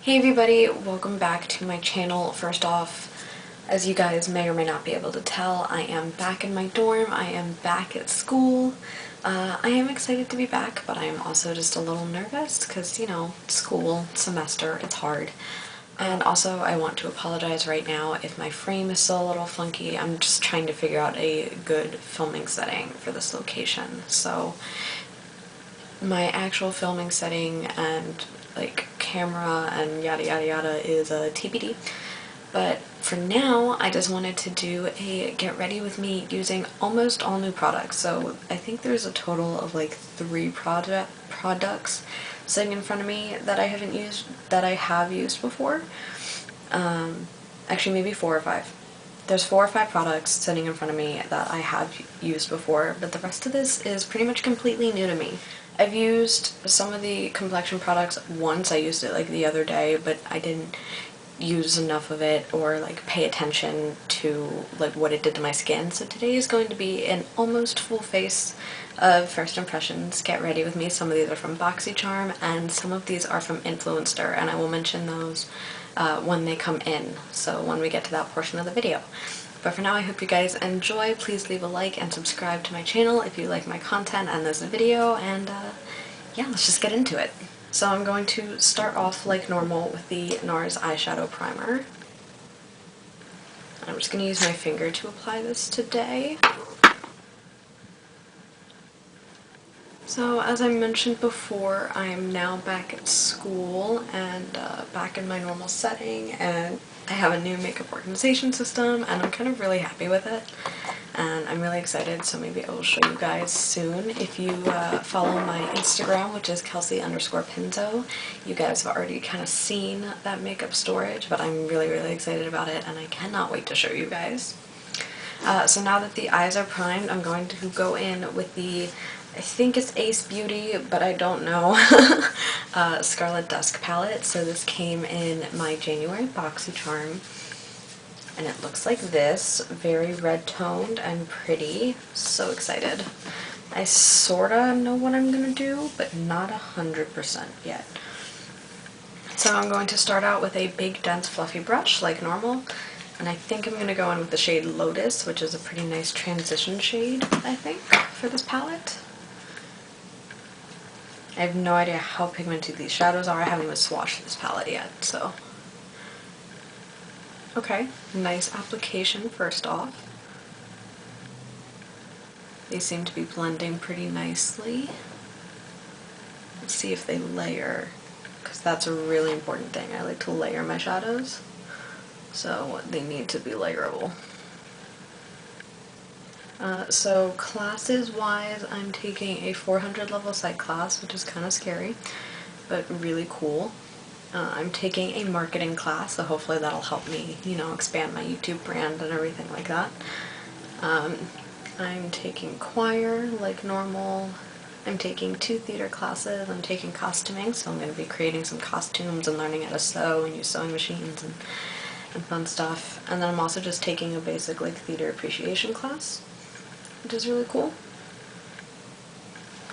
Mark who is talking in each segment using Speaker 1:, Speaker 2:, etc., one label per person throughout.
Speaker 1: Hey everybody, welcome back to my channel. First off, as you guys may or may not be able to tell, I am back in my dorm. I am back at school. I am excited to be back, but I am also just a little nervous because, you know, school, semester, it's hard. And also I want to apologize right now if my frame is still a little funky. I'm just trying to figure out a good filming setting for this location. So my actual filming setting and like camera and yada yada yada is a TBD. But for now, I just wanted to do a get ready with me using almost all new products. So I think there's a total of like 3 products sitting in front of me that I haven't used, that I have used before. Actually maybe 4 or 5. There's 4 or 5 products sitting in front of me that I have used before, but the rest of this is pretty much completely new to me. I've used some of the complexion products once. I used it like the other day, but I didn't use enough of it or like pay attention to like what it did to my skin. So today is going to be an almost full face of first impressions. Get ready with me. Some of these are from BoxyCharm and some of these are from Influencer, and I will mention those when they come in, so when we get to that portion of the video. But for now, I hope you guys enjoy. Please leave a like and subscribe to my channel if you like my content and this video, and yeah, let's just get into it. So I'm going to start off like normal with the NARS eyeshadow primer. I'm just going to use my finger to apply this today. So as I mentioned before, I am now back at school and back in my normal setting, and I have a new makeup organization system and I'm kind of really happy with it. And I'm really excited, so maybe I will show you guys soon. If you follow my Instagram, which is Kelsey_Pinto, you guys have already kind of seen that makeup storage, but I'm really excited about it and I cannot wait to show you guys. So now that the eyes are primed, I'm going to go in with the, I think it's Ace Beauty, but I don't know, Scarlet Dusk palette. So this came in my January BoxyCharm, and it looks like this, very red toned and pretty. So excited. I sorta know what I'm gonna do, but not 100% yet. So I'm going to start out with a big dense fluffy brush like normal. And I think I'm going to go in with the shade Lotus, which is a pretty nice transition shade, I think, for this palette. I have no idea how pigmented these shadows are. I haven't even swatched this palette yet, so. Okay, nice application first off. They seem to be blending pretty nicely. Let's see if they layer, because that's a really important thing. I like to layer my shadows. So they need to be layerable. So classes wise, I'm taking a 400 level psych class, which is kind of scary, but really cool. I'm taking a marketing class, so hopefully that'll help me, you know, expand my YouTube brand and everything like that. I'm taking choir like normal. I'm taking 2 theater classes. I'm taking costuming, so I'm going to be creating some costumes and learning how to sew and use sewing machines and fun stuff. And then I'm also just taking a basic like theater appreciation class, which is really cool.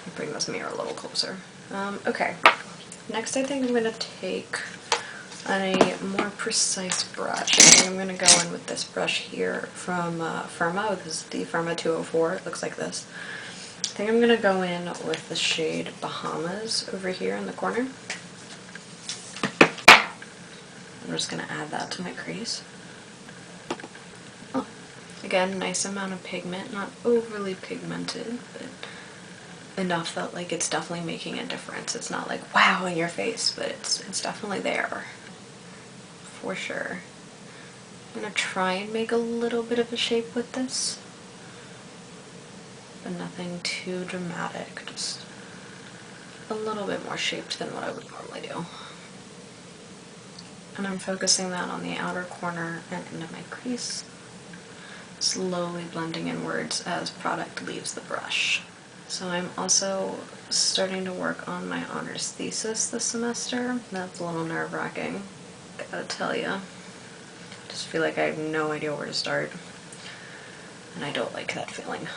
Speaker 1: I'll bring this mirror a little closer. Okay, next I think I'm going to take a more precise brush. I think I'm going to go in with this brush here from Firma. This is the Firma 204. It looks like this. I think I'm going to go in with the shade Bahamas over here in the corner. I'm just going to add that to my crease. Oh, again, nice amount of pigment, not overly pigmented, but enough that like it's definitely making a difference. It's not like wow in your face, but it's definitely there for sure. I'm going to try and make a little bit of a shape with this, but nothing too dramatic, just a little bit more shaped than what I would normally do. And I'm focusing that on the outer corner and into my crease, slowly blending inwards as product leaves the brush. So I'm also starting to work on my honors thesis this semester. That's a little nerve-wracking, gotta tell ya. I just feel like I have no idea where to start, and I don't like that feeling.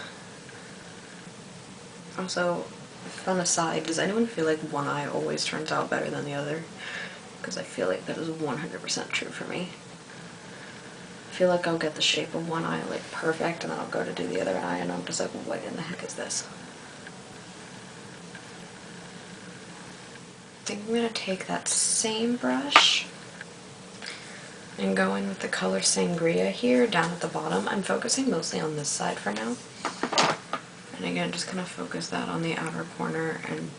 Speaker 1: Also, fun aside, does anyone feel like one eye always turns out better than the other? because I feel like that is 100% true for me. I feel like I'll get the shape of one eye like perfect, and then I'll go to do the other eye and I'm just like, what in the heck is this? I think I'm going to take that same brush and go in with the color Sangria here down at the bottom. I'm focusing mostly on this side for now. And again, just kind of focus that on the outer corner and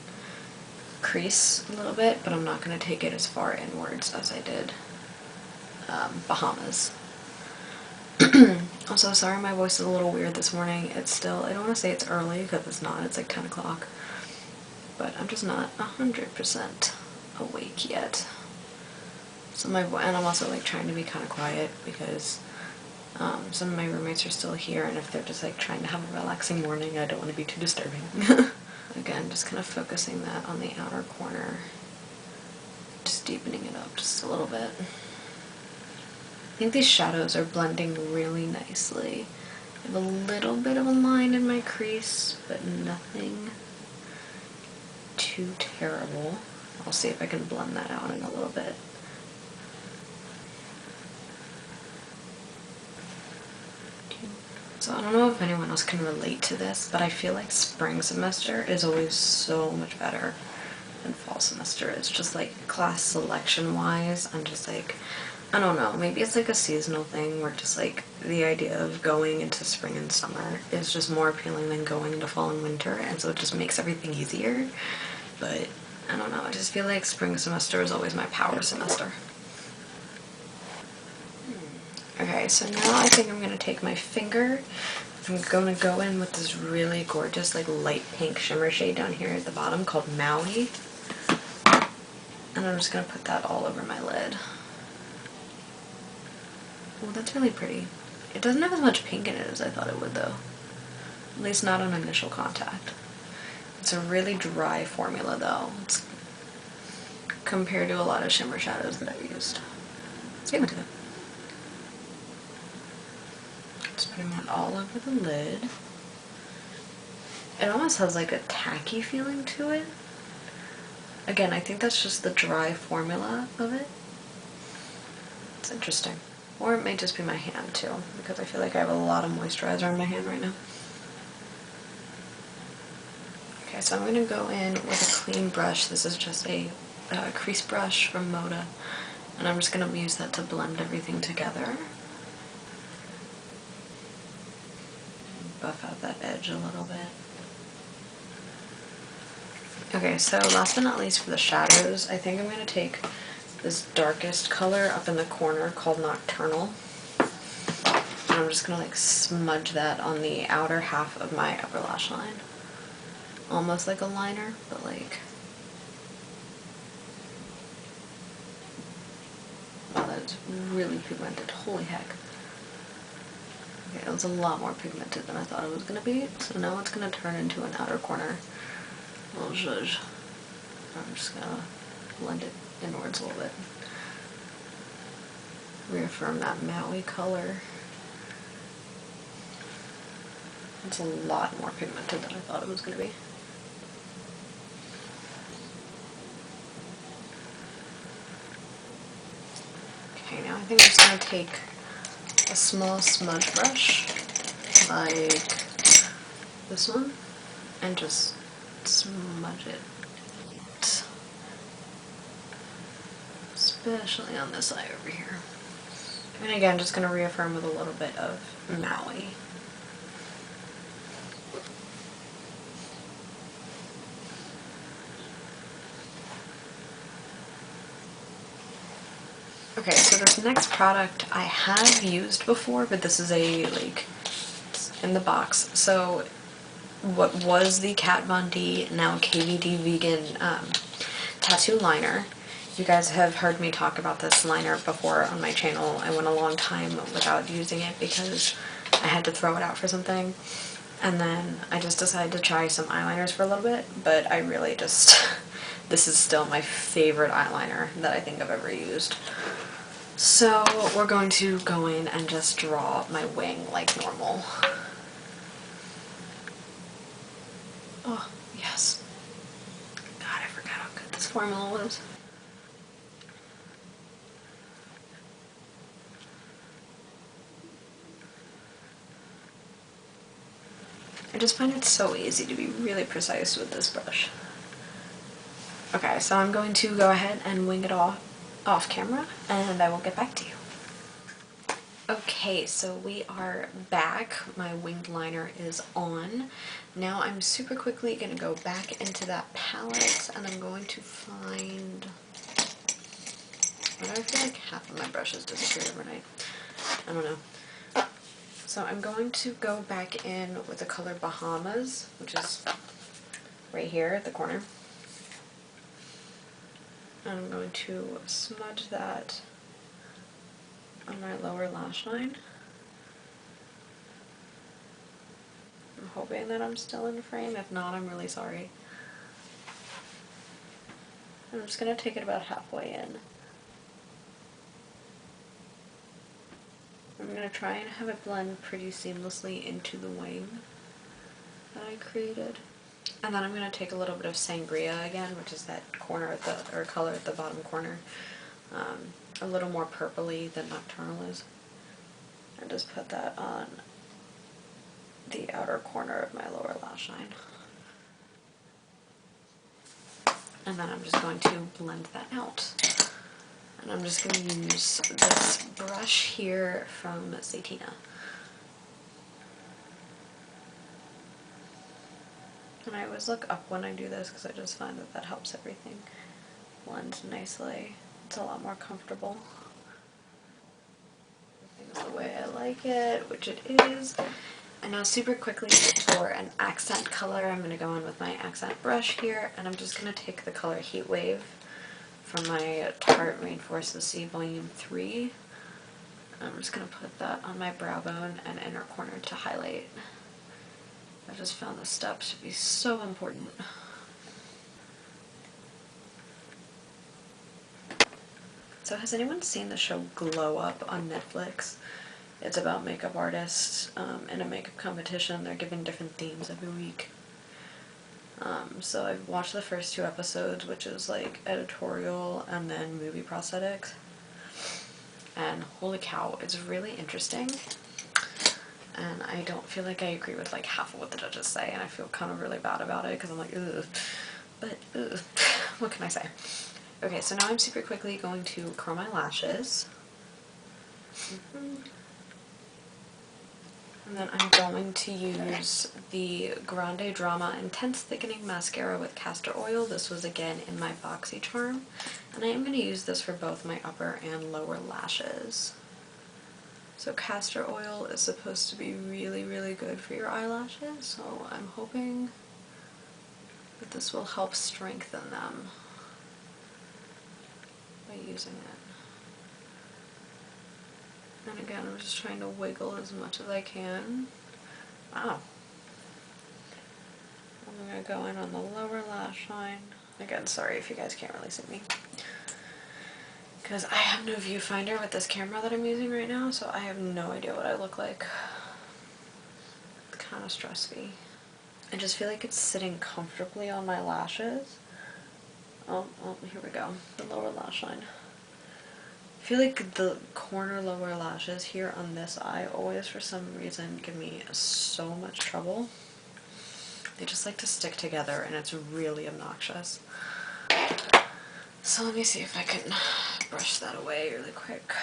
Speaker 1: crease a little bit, but I'm not going to take it as far inwards as I did Bahamas. I'm so sorry my voice is a little weird this morning. It's still, I don't want to say it's early because it's not, it's like 10 o'clock. But I'm just not 100% awake yet. So and I'm also like trying to be kind of quiet because some of my roommates are still here, and if they're just like trying to have a relaxing morning, I don't want to be too disturbing. Again, just kind of focusing that on the outer corner, just deepening it up just a little bit. I think these shadows are blending really nicely. I have a little bit of a line in my crease, but nothing too terrible. I'll see if I can blend that out in a little bit. So I don't know if anyone else can relate to this, but I feel like spring semester is always so much better than fall semester. It's just like class selection wise, I'm just like, I don't know, maybe it's like a seasonal thing where just like the idea of going into spring and summer is just more appealing than going into fall and winter, and so it just makes everything easier. But I don't know, I just feel like spring semester is always my power semester. Okay, so now I think I'm going to take my finger. I'm going to go in with this really gorgeous like light pink shimmer shade down here at the bottom called Maui. And I'm just going to put that all over my lid. Oh, that's really pretty. It doesn't have as much pink in it as I thought it would though. At least not on initial contact. It's a really dry formula though. It's compared to a lot of shimmer shadows that I've used. Let's get into it. Just putting that all over the lid. It almost has like a tacky feeling to it. Again, I think that's just the dry formula of it. It's interesting. Or it may just be my hand too, because I feel like I have a lot of moisturizer on my hand right now. Okay, so I'm going to go in with a clean brush. This is just a crease brush from Moda, and I'm just going to use that to blend everything together. Buff out that edge a little bit. Okay, so last but not least for the shadows, I think I'm going to take this darkest color up in the corner called Nocturnal. And I'm just going to like smudge that on the outer half of my upper lash line. Almost like a liner, but like... Wow, that's really pigmented. Holy heck. Okay, it was a lot more pigmented than I thought it was going to be, so now it's going to turn into an outer corner little zhuzh. I'm just going to blend it inwards a little bit. Reaffirm that Maui color. It's a lot more pigmented than I thought it was going to be. Okay, now I think I'm just going to take a small smudge brush, like this one, and just smudge it. Especially on this eye over here. And again, just going to reaffirm with a little bit of Maui. Okay, so this next product I have used before, but this is a, like, in the box. So what was the Kat Von D, now KVD Vegan tattoo liner. You guys have heard me talk about this liner before on my channel. I went a long time without using it because I had to throw it out for something. And then I just decided to try some eyeliners for a little bit, but I really just, this is still my favorite eyeliner that I think I've ever used. So we're going to go in and just draw my wing like normal. Oh, yes. God, I forgot how good this formula was. I just find it so easy to be really precise with this brush. Okay, so I'm going to go ahead and wing it off camera, and I will get back to you. Okay, so we are back. My winged liner is on. Now I'm super quickly going to go back into that palette, and I'm going to find... Why do I feel like half of my brushes disappeared overnight? I don't know. So I'm going to go back in with the color Bahamas, which is right here at the corner. And I'm going to smudge that on my lower lash line. I'm hoping that I'm still in frame. If not, I'm really sorry. I'm just going to take it about halfway in. I'm going to try and have it blend pretty seamlessly into the wing that I created. And then I'm going to take a little bit of Sangria again, which is that corner at the, or color at the bottom corner. A little more purpley than Nocturnal is. And just put that on the outer corner of my lower lash line. And then I'm just going to blend that out. And I'm just going to use this brush here from Satina. And I always look up when I do this because I just find that that helps everything blend nicely. It's a lot more comfortable. Everything's the way I like it, which it is. And now super quickly for an accent color, I'm going to go in with my accent brush here, and I'm just going to take the color Heat Wave from my Tarte Rainforest Sea Volume 3. I'm just going to put that on my brow bone and inner corner to highlight. I just found this step to be so important. So has anyone seen the show Glow Up on Netflix? It's about makeup artists in a makeup competition. They're given different themes every week. So I've watched the first 2 episodes, which is like editorial and then movie prosthetics. And holy cow, it's really interesting. And I don't feel like I agree with like half of what the judges say, and I feel kind of really bad about it because I'm like, ugh. But ugh, what can I say? Okay, so now I'm super quickly going to curl my lashes. And then I'm going to use the Grande Drama Intense Thickening Mascara with castor oil. This was again in my BoxyCharm. And I am going to use this for both my upper and lower lashes. So castor oil is supposed to be really, really good for your eyelashes, so I'm hoping that this will help strengthen them by using it. And again, I'm just trying to wiggle as much as I can. Wow. I'm going to go in on the lower lash line. Again, sorry if you guys can't really see me, because I have no viewfinder with this camera that I'm using right now, so I have no idea what I look like. It's kind of stressy. I just feel like it's sitting comfortably on my lashes. Oh, here we go. The lower lash line. I feel like the corner lower lashes here on this eye always, for some reason, give me so much trouble. They just like to stick together, and it's really obnoxious. So let me see if I can brush that away really quick.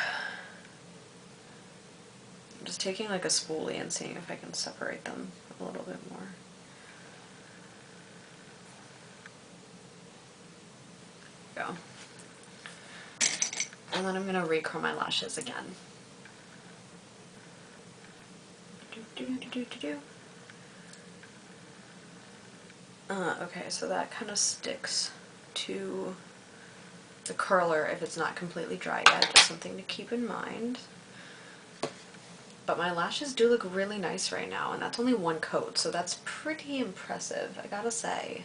Speaker 1: I'm just taking like a spoolie and seeing if I can separate them a little bit more. There we go. And then I'm going to recurl my lashes again. Okay, so that kind of sticks to the curler if it's not completely dry yet, just something to keep in mind. But my lashes do look really nice right now, and that's only 1 coat, so that's pretty impressive, I gotta say.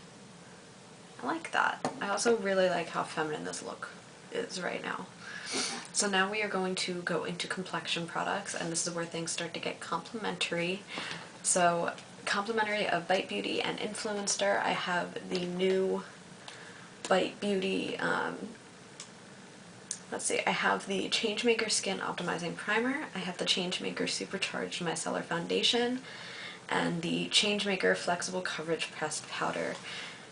Speaker 1: I like that. I also really like how feminine this look is right now. So now we are going to go into complexion products, and this is where things start to get complimentary. So complimentary of Bite Beauty and Influencer, I have the new Bite Beauty, let's see, I have the Changemaker Skin Optimizing Primer, I have the Changemaker Supercharged Micellar Foundation, and the Changemaker Flexible Coverage Pressed Powder.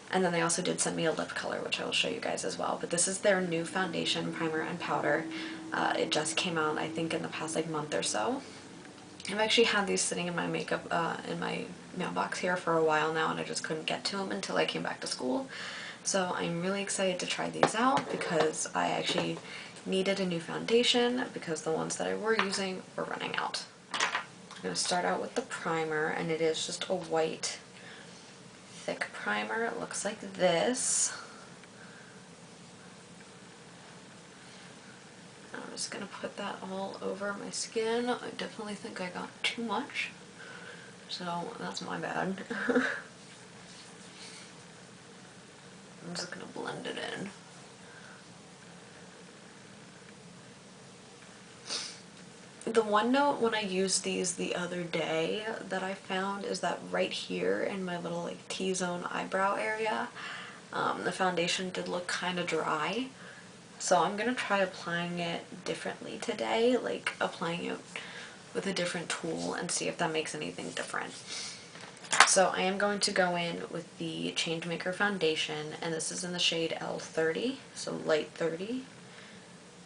Speaker 1: And then they also did send me a lip color, which I will show you guys as well. But this is their new foundation, primer, and powder. It just came out, I think, in the past like month or so. I've actually had these sitting in my makeup, in my mailbox here for a while now, and I just couldn't get to them until I came back to school. So I'm really excited to try these out because I actually needed a new foundation because the ones that I were using were running out. I'm going to start out with the primer, and it is just a white thick primer. It looks like this. I'm just going to put that all over my skin. I definitely think I got too much, so that's my bad. I'm just going to blend it in. The one note when I used these the other day that I found is that right here in my little like T-zone eyebrow area, the foundation did look kind of dry. So I'm going to try applying it differently today, like applying it with a different tool and see if that makes anything different. So I am going to go in with the Changemaker foundation, and this is in the shade L30, so light 30.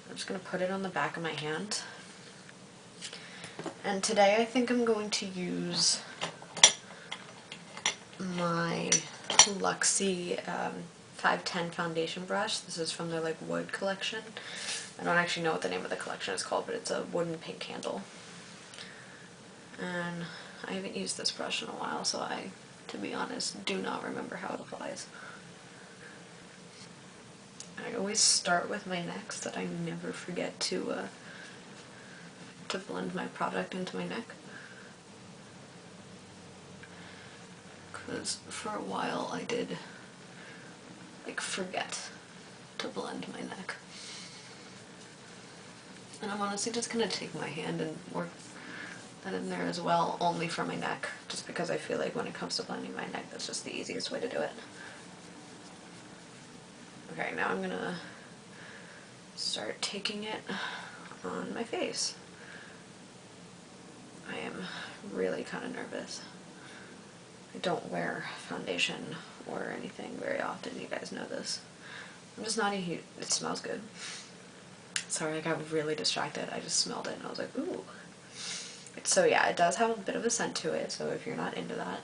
Speaker 1: I'm just going to put it on the back of my hand. And today I think I'm going to use my Luxie 510 foundation brush. This is from their like wood collection. I don't actually know what the name of the collection is called, but it's a wooden pink handle. And I haven't used this brush in a while, so I, to be honest, do not remember how it applies. I always start with my neck so that I never forget to blend my product into my neck. Because for a while I did like forget to blend my neck. And I'm honestly just gonna take my hand and work that in there as well, only for my neck, just because I feel like when it comes to blending my neck, that's just the easiest way to do it. Okay, now I'm gonna start taking it on my face. I am really kind of nervous. I don't wear foundation or anything very often, you guys know this. I'm just not a huge, it smells good. Sorry, I got really distracted. I just smelled it and I was like, ooh. So yeah, it does have a bit of a scent to it, so if you're not into that,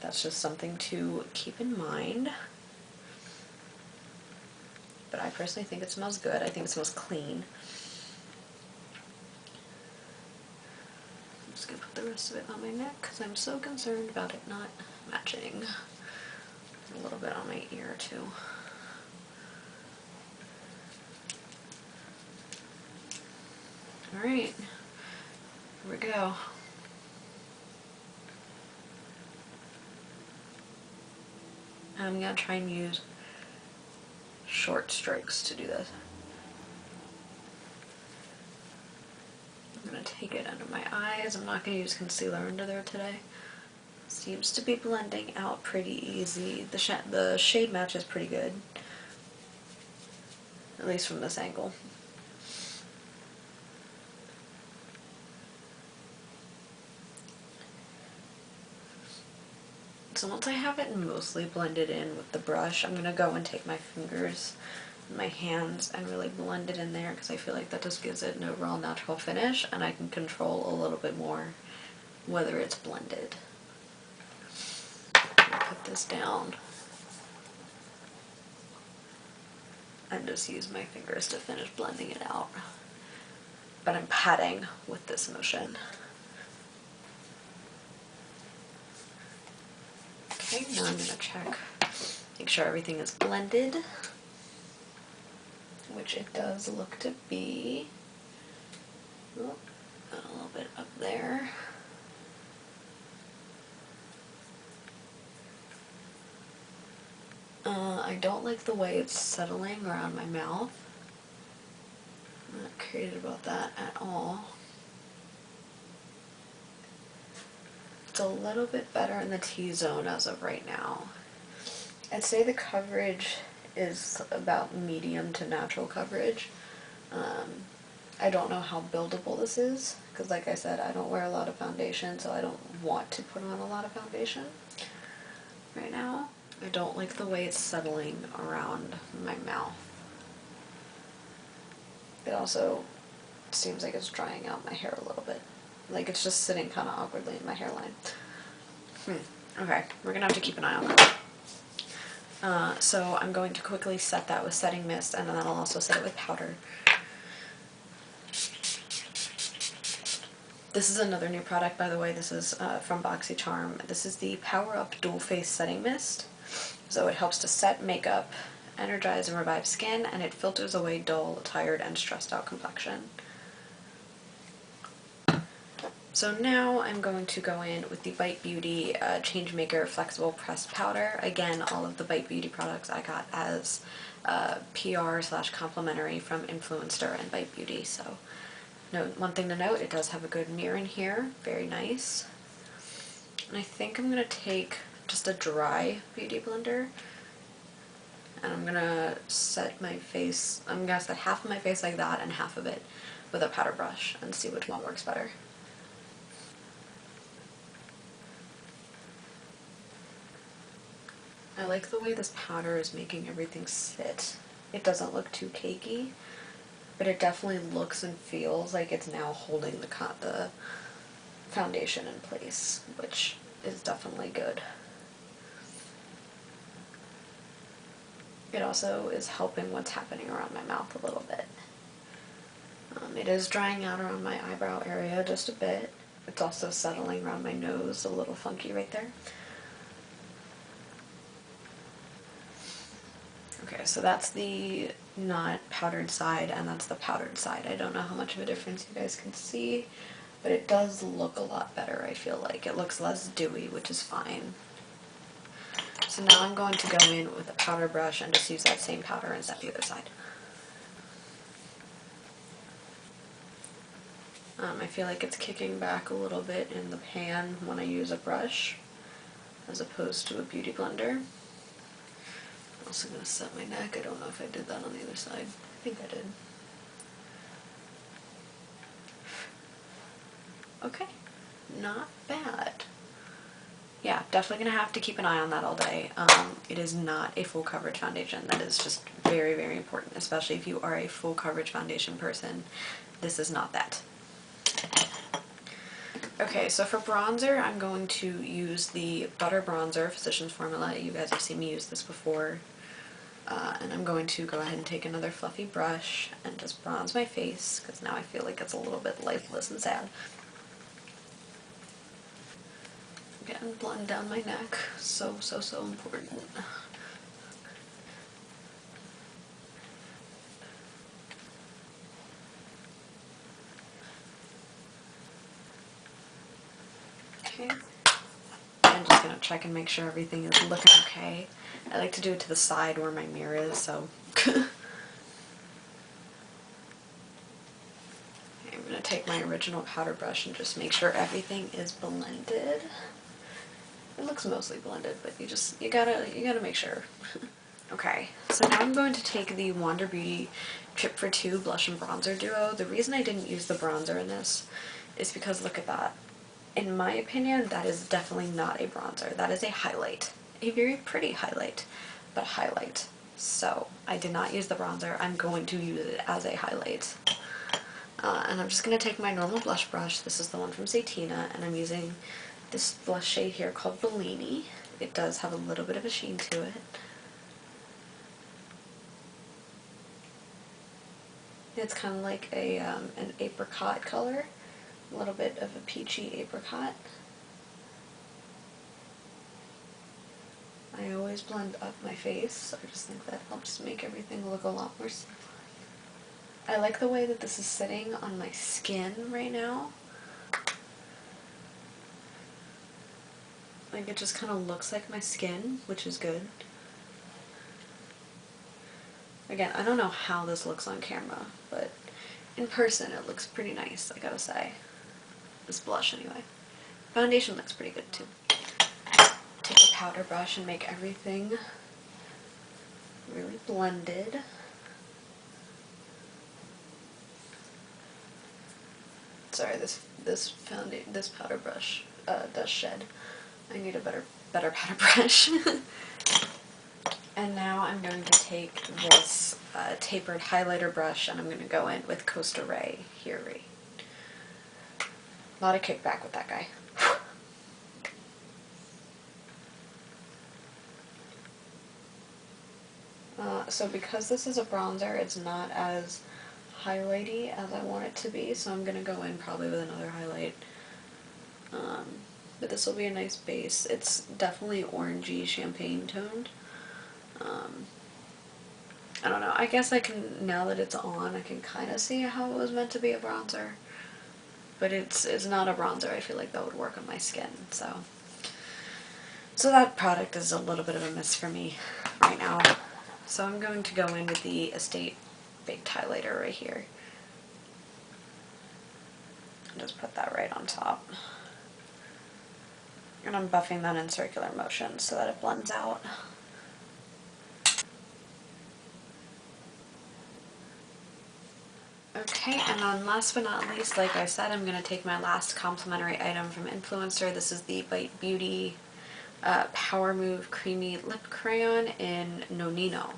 Speaker 1: that's just something to keep in mind. But I personally think it smells good. I think it smells clean. I'm just gonna put the rest of it on my neck because I'm so concerned about it not matching. A little bit on my ear too. Alright, here we go. I'm gonna try and use short strokes to do this. I'm gonna take it under my eyes. I'm not gonna use concealer under there today. Seems to be blending out pretty easy. The shade match is pretty good, at least from this angle. So once I have it mostly blended in with the brush, I'm gonna go and take my fingers and my hands and really blend it in there because I feel like that just gives it an overall natural finish, and I can control a little bit more whether it's blended. Put this down and just use my fingers to finish blending it out. But I'm patting with this motion. Okay, now I'm gonna check, make sure everything is blended, which it does look to be. Oh, got a little bit up there. I don't like the way it's settling around my mouth. I'm not crazy about that at all. It's a little bit better in the T-zone as of right now. I'd say the coverage is about medium to natural coverage. I don't know how buildable this is because like I said, I don't wear a lot of foundation, so I don't want to put on a lot of foundation right now. I don't like the way it's settling around my mouth. It also seems like it's drying out my hair a little bit. Like it's just sitting kind of awkwardly in my hairline. Okay, we're gonna have to keep an eye on that. So I'm going to quickly set that with setting mist, and then I'll also set it with powder. This is another new product, by the way. This is from BoxyCharm. This is the Power Up Dual Face Setting Mist. So it helps to set makeup, energize and revive skin, and it filters away dull, tired, and stressed out complexion. So now I'm going to go in with the Bite Beauty Changemaker Flexible Pressed Powder. Again, all of the Bite Beauty products I got as PR/complimentary from Influencer and Bite Beauty. So one thing to note, it does have a good mirror in here, very nice. And I think I'm going to take just a dry beauty blender, and I'm going to set my face, I'm going to set half of my face like that and half of it with a powder brush and see which one works better. I like the way this powder is making everything sit. It doesn't look too cakey, but it definitely looks and feels like it's now holding the foundation in place, which is definitely good. It also is helping what's happening around my mouth a little bit. It is drying out around my eyebrow area just a bit. It's also settling around my nose a little funky right there. Okay, so that's the not powdered side, and that's the powdered side. I don't know how much of a difference you guys can see, but it does look a lot better, I feel like. It looks less dewy, which is fine. So now I'm going to go in with a powder brush and just use that same powder and set the other side. I feel like it's kicking back a little bit in the pan when I use a brush, as opposed to a beauty blender. I'm also going to set my neck. I don't know if I did that on the other side. I think I did. Okay, not bad. Yeah, definitely going to have to keep an eye on that all day. It is not a full coverage foundation. That is just very, very important, especially if you are a full coverage foundation person. This is not that. Okay, so for bronzer, I'm going to use the Butter Bronzer Physicians Formula. You guys have seen me use this before. And I'm going to go ahead and take another fluffy brush and just bronze my face, because now I feel like it's a little bit lifeless and sad. Again, blend down my neck. So, so, so important. Okay. I'm just going to check and make sure everything is looking okay. I like to do it to the side where my mirror is, so... I'm going to take my original powder brush and just make sure everything is blended. It looks mostly blended, but you gotta make sure. Okay, so now I'm going to take the Wander Beauty Trip for Two Blush and Bronzer Duo. The reason I didn't use the bronzer in this is because look at that. In my opinion, that is definitely not a bronzer. That is a highlight. A very pretty highlight, but highlight. So I did not use the bronzer. I'm going to use it as a highlight. And I'm just going to take my normal blush brush. This is the one from Satina, and I'm using this blush shade here called Bellini. It does have a little bit of a sheen to it. It's kind of like an apricot color, a little bit of a peachy apricot. I always blend up my face, so I just think that helps make everything look a lot more simple. I like the way that this is sitting on my skin right now. Like, it just kind of looks like my skin, which is good. Again, I don't know how this looks on camera, but in person it looks pretty nice, I gotta say. This blush, anyway. Foundation looks pretty good, too. Take a powder brush and make everything really blended. sorry, this powder brush does shed. I need a better powder brush. And now I'm going to take this tapered highlighter brush and I'm going to go in with Costa Ray here. A lot of kickback with that guy. So because this is a bronzer, it's not as highlighty as I want it to be, so I'm going to go in probably with another highlight. But this will be a nice base. It's definitely orangey champagne toned. I don't know, I guess I can, now that it's on, I can kind of see how it was meant to be a bronzer. But it's not a bronzer. I feel like that would work on my skin, so that product is a little bit of a miss for me right now. So I'm going to go in with the Estate Baked Highlighter right here. And just put that right on top. And I'm buffing that in circular motion so that it blends out. Okay, and then last but not least, like I said, I'm going to take my last complimentary item from Influencer. This is the Bite Beauty Power Move Creamy Lip Crayon in Nonino.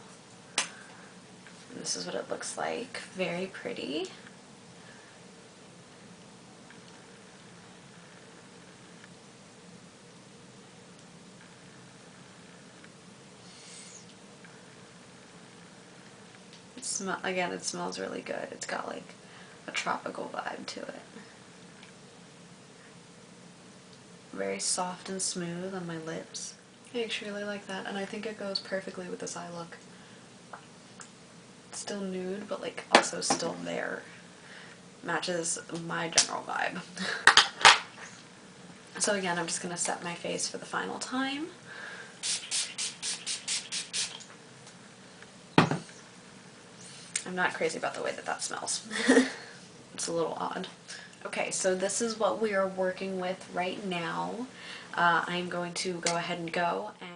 Speaker 1: And this is what it looks like. Very pretty. Again, it smells really good. It's got like a tropical vibe to it. Very soft and smooth on my lips. I actually really like that, and I think it goes perfectly with this eye look. It's still nude, but like also still there. Matches my general vibe. So again, I'm just going to set my face for the final time. I'm not crazy about the way that smells. It's a little odd. Okay, so this is what we are working with right now. I'm going to go ahead and go and